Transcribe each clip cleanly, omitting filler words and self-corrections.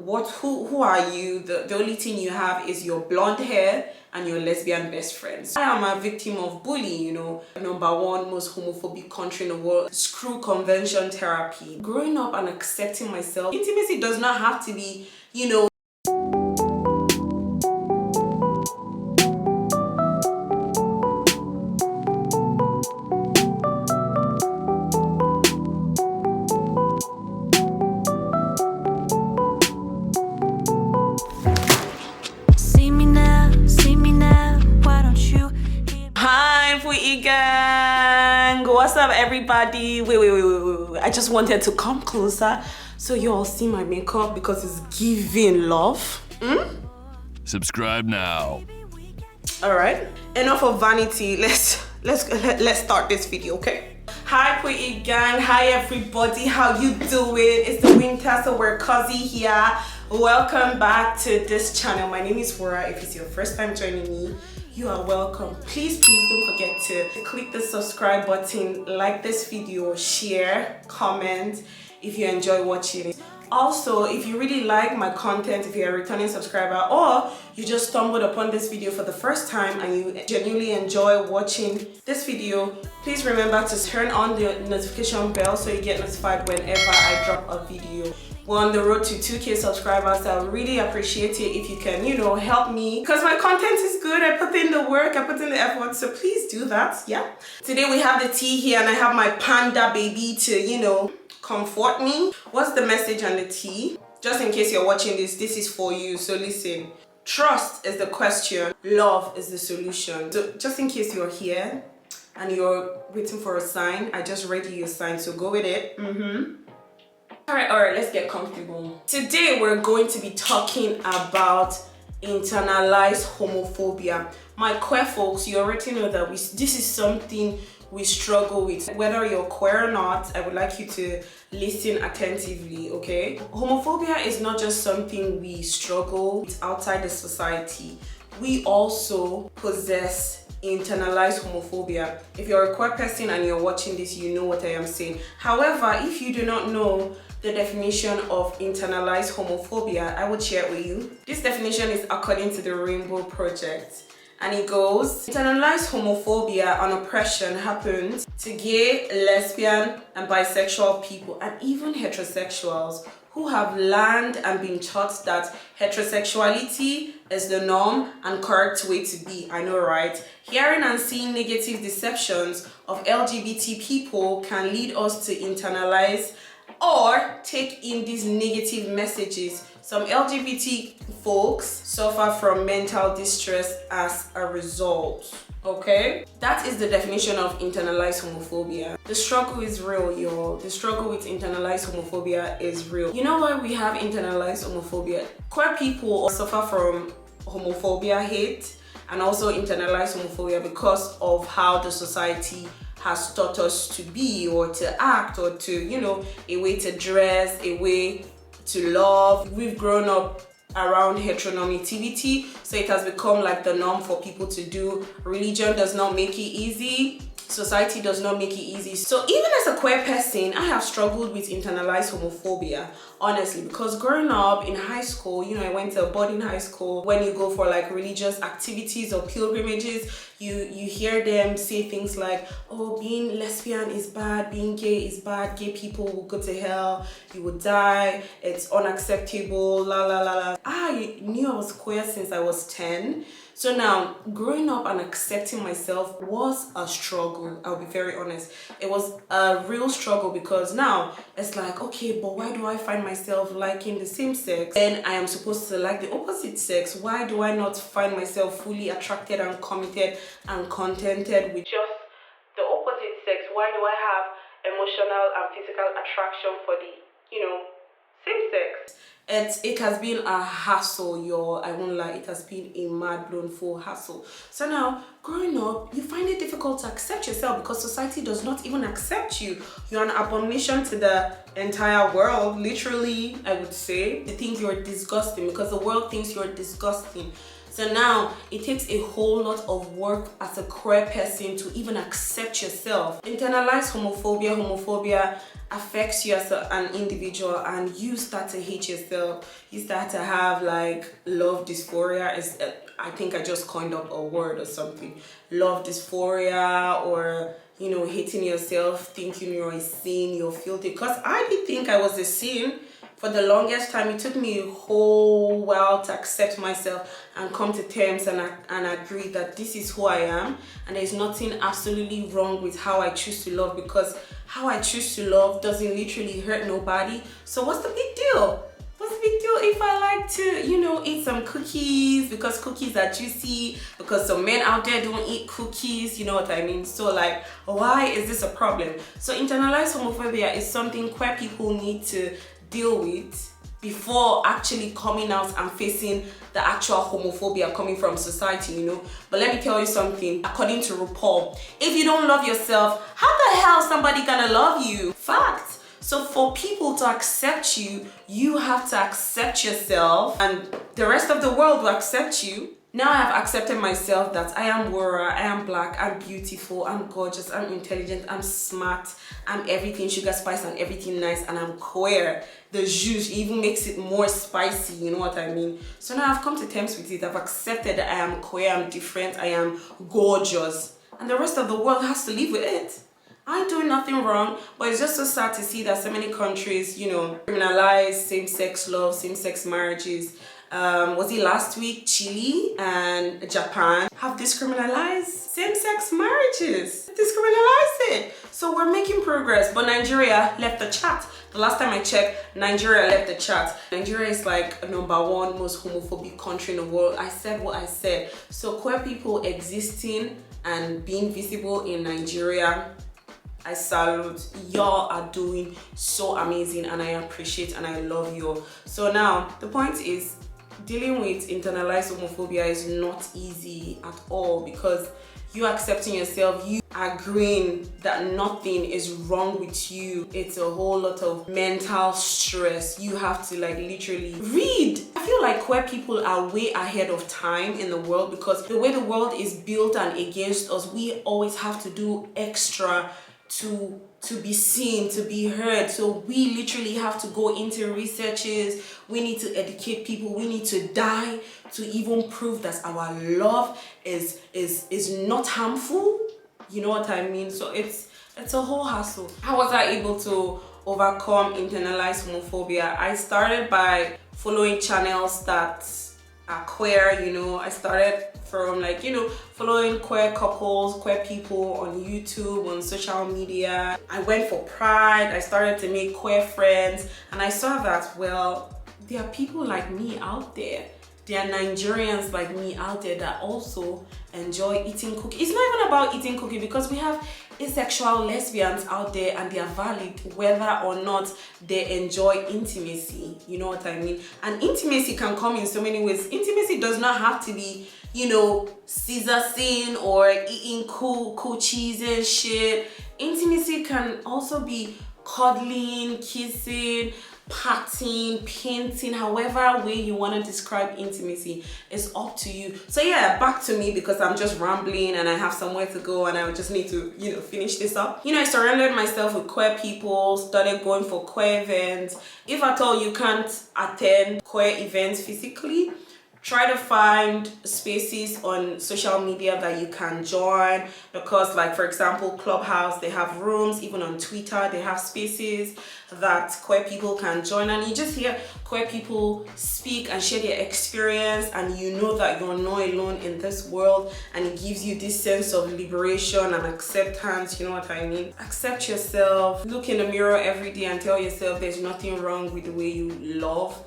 who are you? The only thing you have is your blonde hair and your lesbian best friends. I am a victim of bullying, you know, #1 most homophobic country in the world. Screw convention therapy. Growing up and accepting myself, intimacy does not have to be, you know, Pweetie gang, what's up everybody? Wait, I just wanted to come closer so you all see my makeup because it's giving love. Subscribe now. All right, enough of vanity. Let's start this video, okay? Hi Pweetie gang, hi everybody, how you doing? It's the winter, so we're cozy here. Welcome back to this channel. My name is Wura. If it's your first time joining me, you are welcome. Please don't forget to click the subscribe button, like this video, share, comment if you enjoy watching it. Also, if you really like my content, if you're a returning subscriber or you just stumbled upon this video for the first time and you genuinely enjoy watching this video, please remember to turn on the notification bell so you get notified whenever I drop a video. We're on the road to 2K subscribers, so I really appreciate it if you can, you know, help me because my content is good. I put in the work, I put in the effort, so please do that. Yeah. Today we have the tea here and I have my panda baby to, you know, comfort me. What's the message on the tea? Just in case you're watching this is for you. So listen, trust is the question, love is the solution. So just in case you're here and you're waiting for a sign, I just read you your sign, so go with it. All right, let's get comfortable. Today we're going to be talking about internalized homophobia. My queer folks, you already know that this is something we struggle with. Whether you're queer or not, I would like you to listen attentively, okay? Homophobia is not just something we struggle with outside the society. We also possess internalized homophobia. If you're a queer person and you're watching this, you know what I am saying. However, if you do not know the definition of internalized homophobia, I would share it with you. This definition is according to the Rainbow Project, and it goes: internalized homophobia and oppression happens to gay, lesbian, and bisexual people, and even heterosexuals who have learned and been taught that heterosexuality is the norm and correct way to be. I know, right? Hearing and seeing negative deceptions of LGBT people can lead us to internalize or take in these negative messages. Some LGBT folks suffer from mental distress as a result. Okay, that is the definition of internalized homophobia. The struggle is real, y'all. The struggle with internalized homophobia is real. You know why we have internalized homophobia? Queer people suffer from homophobia, hate, and also internalized homophobia because of how the society has taught us to be or to act or to, you know, a way to dress, a way to love. We've grown up around heteronormativity, so it has become like the norm for people to do. Religion does not make it easy. Society does not make it easy. So even as a queer person, I have struggled with internalized homophobia, honestly, because growing up in high school, you know, I went to a boarding high school. When you go for like religious activities or pilgrimages, you hear them say things like, oh, being lesbian is bad, being gay is bad, gay people will go to hell, you will die, it's unacceptable, la la la la. I knew I was queer since I was 10. So now, growing up and accepting myself was a struggle. I'll be very honest. It was a real struggle because now it's like, okay, but why do I find myself liking the same sex and I am supposed to like the opposite sex? Why do I not find myself fully attracted and committed and contented with just the opposite sex? Why do I have emotional and physical attraction for the, you know, same sex? It has been a hassle, y'all. I won't lie, it has been a mad blown full hassle. So now, growing up, you find it difficult to accept yourself because society does not even accept you. You're an abomination to the entire world, literally, I would say. They think you're disgusting because the world thinks you're disgusting. So now it takes a whole lot of work as a queer person to even accept yourself. Internalized homophobia affects you as an individual, and you start to hate yourself. You start to have like love dysphoria. I think I just coined up a word or something. Love dysphoria, or you know, hating yourself, thinking you're a sin, you're filthy. Because I did think I was a sin for the longest time. It took me a whole while to accept myself and come to terms and agree that this is who I am, and there's nothing absolutely wrong with how I choose to love, because how I choose to love doesn't literally hurt nobody. So what's the big deal? What's the big deal if I like to, you know, eat some cookies because cookies are juicy, because some men out there don't eat cookies, you know what I mean? So like, why is this a problem? So internalized homophobia is something queer people need to deal with before actually coming out and facing the actual homophobia coming from society, you know. But let me tell you something, according to RuPaul, if you don't love yourself, how the hell is somebody gonna love you? Fact. So for people to accept you, you have to accept yourself, and the rest of the world will accept you. Now I have accepted myself that I am Wura, I am black, I'm beautiful, I'm gorgeous, I'm intelligent, I'm smart, I'm everything sugar spice and everything nice, and I'm queer. The juice even makes it more spicy, you know what I mean? So now I've come to terms with it. I've accepted that I am queer, I'm different, I am gorgeous, and the rest of the world has to live with it. I ain't doing nothing wrong, but it's just so sad to see that so many countries, you know, criminalize same-sex love, same-sex marriages. Was it last week? Chile and Japan have discriminalized same-sex marriages. Discriminalized it. So we're making progress, but Nigeria left the chat. The last time I checked, Nigeria left the chat. Nigeria is like #1 most homophobic country in the world. I said what I said. So queer people existing and being visible in Nigeria, I salute. Y'all are doing so amazing, and I appreciate and I love you. So now the point is, dealing with internalized homophobia is not easy at all, because you accepting yourself, you agreeing that nothing is wrong with you, it's a whole lot of mental stress. You have to like literally read. I feel like queer people are way ahead of time in the world, because the way the world is built and against us, we always have to do extra to be seen, to be heard. So we literally have to go into researches, we need to educate people, we need to die to even prove that our love is not harmful, you know what I mean? So it's a whole hassle. How was I able to overcome internalized homophobia? I started by following channels that are queer, you know. I started from like, you know, following queer couples, queer people on YouTube, on social media. I went for Pride, I started to make queer friends, and I saw that, well, there are people like me out there. There are Nigerians like me out there that also enjoy eating cookies. It's not even about eating cookies, because we have asexual lesbians out there, and they are valid whether or not they enjoy intimacy, you know what I mean? And intimacy can come in so many ways. Intimacy does not have to be, you know, Caesar scene or eating cool cheese and shit. Intimacy can also be cuddling, kissing, patting, painting, however way you want to describe intimacy is up to you. So yeah, back to me, because I'm just rambling and I have somewhere to go and I just need to, you know, finish this up. You know, I surrounded myself with queer people, started going for queer events. If at all you can't attend queer events physically, try to find spaces on social media that you can join, because like for example Clubhouse, they have rooms. Even on Twitter they have spaces that queer people can join, and you just hear queer people speak and share their experience, and you know that you're not alone in this world, and it gives you this sense of liberation and acceptance, you know what I mean? Accept yourself, look in the mirror every day and tell yourself there's nothing wrong with the way you love.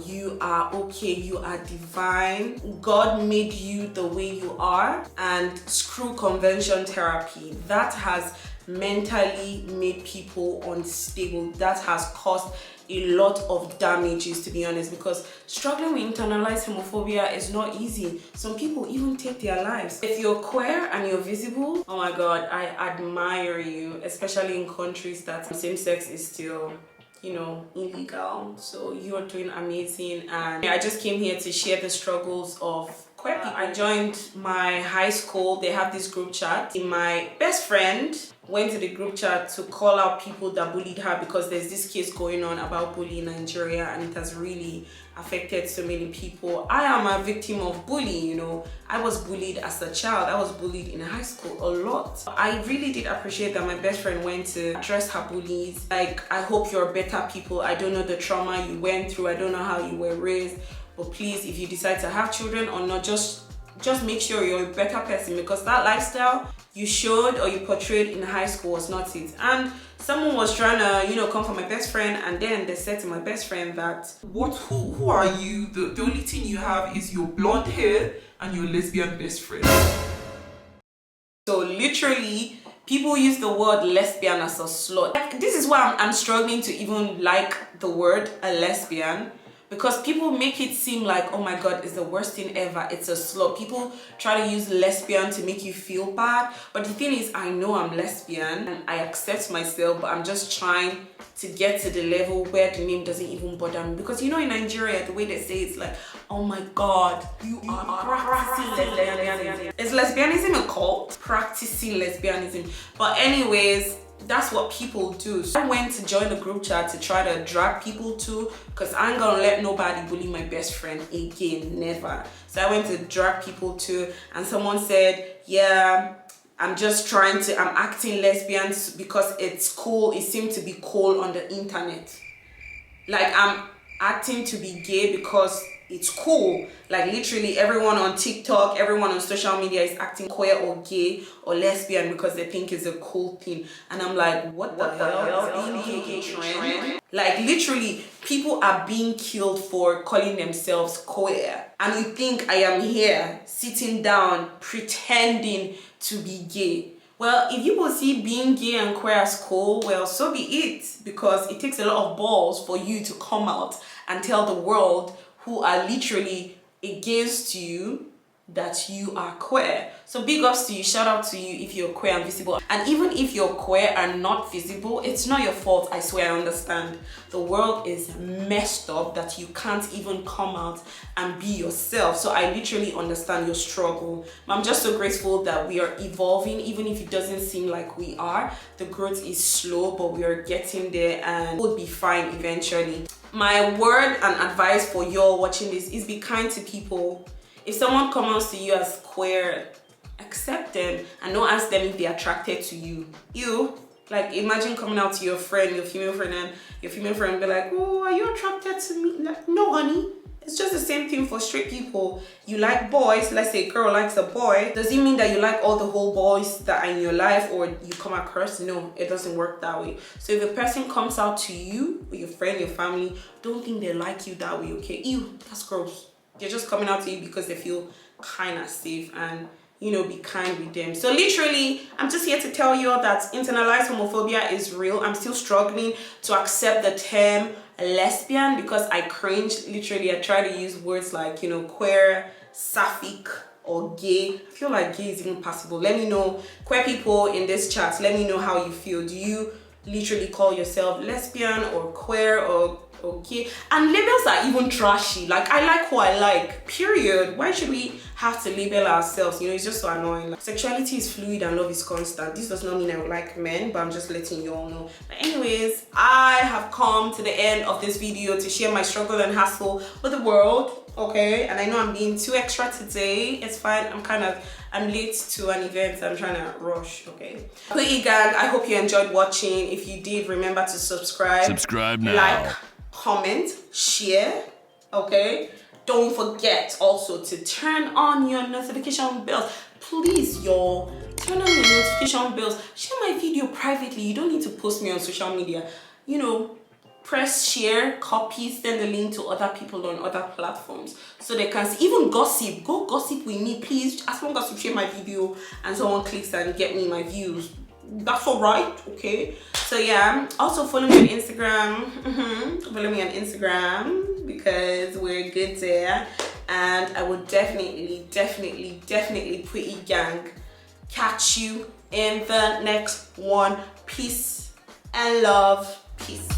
You are okay, you are divine. God made you the way you are, and screw convention therapy. That has mentally made people unstable. That has caused a lot of damages, to be honest, because struggling with internalized homophobia is not easy. Some people even take their lives. If you're queer and you're visible, oh my god, I admire you, especially in countries that same-sex is still you know, illegal. So you're doing amazing, and I just came here to share the struggles of queer people. I joined my high school. They have this group chat. My best friend went to the group chat to call out people that bullied her, because there's this case going on about bullying in Nigeria, and it has really affected so many people. I am a victim of bullying, you know. I was bullied as a child. I was bullied in high school a lot. I really did appreciate that my best friend went to address her bullies. Like, I hope you're better people. I don't know the trauma you went through. I don't know how you were raised. But please, if you decide to have children or not, just make sure you're a better person, because that lifestyle you showed or you portrayed in high school was not it. And someone was trying to, you know, come for my best friend, and then they said to my best friend that, who are you? The only thing you have is your blonde hair and your lesbian best friend. So literally, people use the word lesbian as a slur. Like, this is why I'm struggling to even like the word a lesbian, because people make it seem like, oh my god, it's the worst thing ever, it's a slur. People try to use lesbian to make you feel bad, but the thing is, I know I'm lesbian and I accept myself, but I'm just trying to get to the level where the name doesn't even bother me. Because you know, in Nigeria, the way they say it's like, oh my god, you are practicing lesbianism. Is lesbianism a cult? Practicing lesbianism. But anyways, that's what people do. So I went to join the group chat to try to drag people to, because I ain't gonna let nobody bully my best friend again, never. So I went to drag people to, and someone said, yeah, I'm acting lesbian because it's cool. It seemed to be cool on the internet. Like, I'm acting to be gay because it's cool. Like, literally everyone on TikTok, everyone on social media is acting queer or gay or lesbian because they think it's a cool thing. And I'm like, what the hell is being gay a trend? Like, literally, people are being killed for calling themselves queer. And you think I am here sitting down pretending to be gay. Well, if you will see being gay and queer as cool, well, so be it. Because it takes a lot of balls for you to come out and tell the world, who are literally against you, that you are queer. So big ups to you, shout out to you if you're queer and visible. And even if you're queer and not visible, it's not your fault. I swear, I understand. The world is messed up that you can't even come out and be yourself. So I literally understand your struggle. But I'm just so grateful that we are evolving, even if it doesn't seem like we are. The growth is slow, but we are getting there, and we'll be fine eventually. My word and advice for y'all watching this is be kind to people. If someone comes to you as queer, accept them and don't ask them if they're attracted to you. Like, imagine coming out to your friend, your female friend, and your female friend be like, oh, are you attracted to me? Like, no, honey. It's just the same thing for straight people. You like boys, let's say a girl likes a boy. Does it mean that you like all the whole boys that are in your life or you come across? No, it doesn't work that way. So if a person comes out to you, or your friend, your family, don't think they like you that way, okay? Ew, that's gross. They're just coming out to you because they feel kind of safe, and you know, be kind with them. So literally, I'm just here to tell you all that internalized homophobia is real. I'm still struggling to accept the term lesbian because I cringe. Literally, I try to use words like, you know, queer, sapphic, or gay. I feel like gay is even possible. Let me know, queer people in this chat, let me know how you feel. Do you literally call yourself lesbian or queer or gay? And labels are even trashy. Like, I like who I like, period. Why should we have to label ourselves? You know, it's just so annoying. Like, sexuality is fluid and love is constant. This does not mean I would like men, but I'm just letting you all know. But anyways, I have come to the end of this video to share my struggle and hassle with the world, okay? And I know I'm being too extra today. It's fine. I'm late to an event. I'm trying to rush, okay? Pweetie gang, I hope you enjoyed watching. If you did, remember to subscribe. Subscribe now. Like, comment, share, okay? Don't forget also to turn on your notification bells. Please, y'all, turn on your notification bells. Share my video privately. You don't need to post me on social media. You know, press share, copy, send the link to other people on other platforms so they can see. Even gossip, go gossip with me, please. As long as you share my video and someone clicks and get me my views, that's all right, okay? So yeah, also follow me on Instagram. Follow me on Instagram because we're good there. And I will definitely Pweetie gang catch you in the next one. Peace and love. Peace.